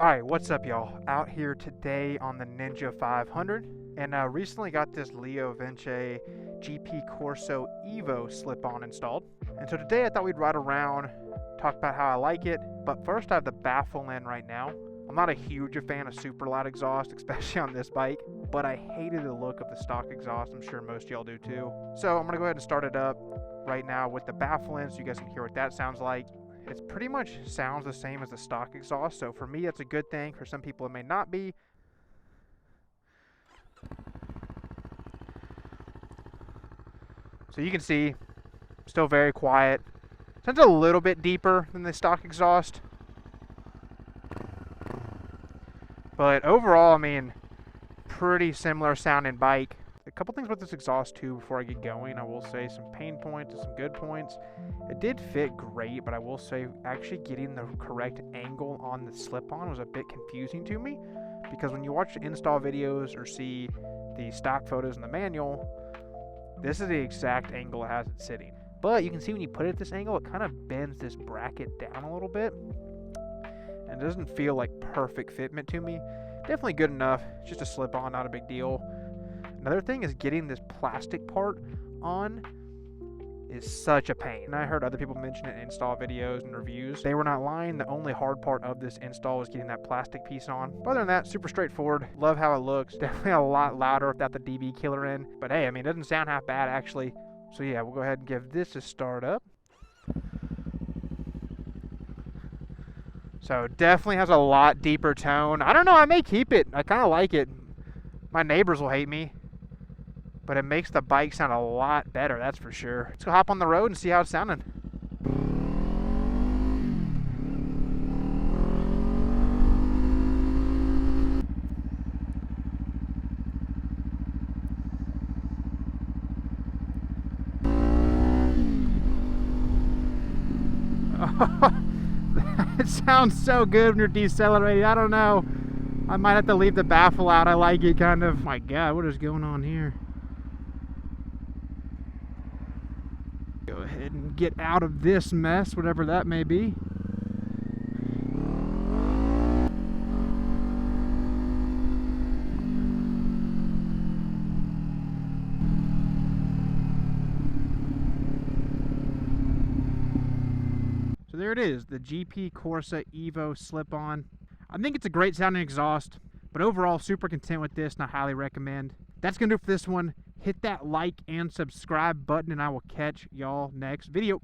Alright, what's up y'all? Out here today on the Ninja 500, and recently got this LeoVince GP Corsa EVO slip-on installed. And so today I thought we'd ride around, talk about how I like it, but first I have the baffle in right now. I'm not a huge fan of super loud exhaust, especially on this bike, but I hated the look of the stock exhaust. I'm sure most of y'all do too. So I'm going to go ahead and start it up right now with the baffle in so you guys can hear what that sounds like. It pretty much sounds the same as the stock exhaust, so for me that's a good thing. For some people it may not be. So you can see, still very quiet. Sounds a little bit deeper than the stock exhaust. But overall, I mean, pretty similar sounding bike. A couple things about this exhaust too before I get going. I will say some pain points and some good points. It did fit great, but I will say actually getting the correct angle on the slip-on was a bit confusing to me, because when you watch the install videos or see the stock photos in the manual, this is the exact angle it has it sitting. But you can see when you put it at this angle, it kind of bends this bracket down a little bit, and it doesn't feel like perfect fitment to me. Definitely good enough. It's just a slip-on, not a big deal. Another thing is getting this plastic part on is such a pain. And I heard other people mention it in install videos and reviews. They were not lying. The only hard part of this install was getting that plastic piece on. But other than that, super straightforward. Love how it looks. Definitely a lot louder without the DB killer in. But hey, I mean, it doesn't sound half bad actually. So yeah, we'll go ahead and give this a start up. So definitely has a lot deeper tone. I don't know, I may keep it. I kind of like it. My neighbors will hate me, but it makes the bike sound a lot better, that's for sure. Let's go hop on the road and see how it's sounding. It sounds so good when you're decelerating. I don't know. I might have to leave the baffle out. I like it kind of. My God, what is going on here? Go ahead and get out of this mess, whatever that may be. So there it is, the GP Corsa EVO slip-on. I think it's a great sounding exhaust, but overall super content with this and I highly recommend. That's gonna do it for this one. Hit that like and subscribe button and I will catch y'all next video.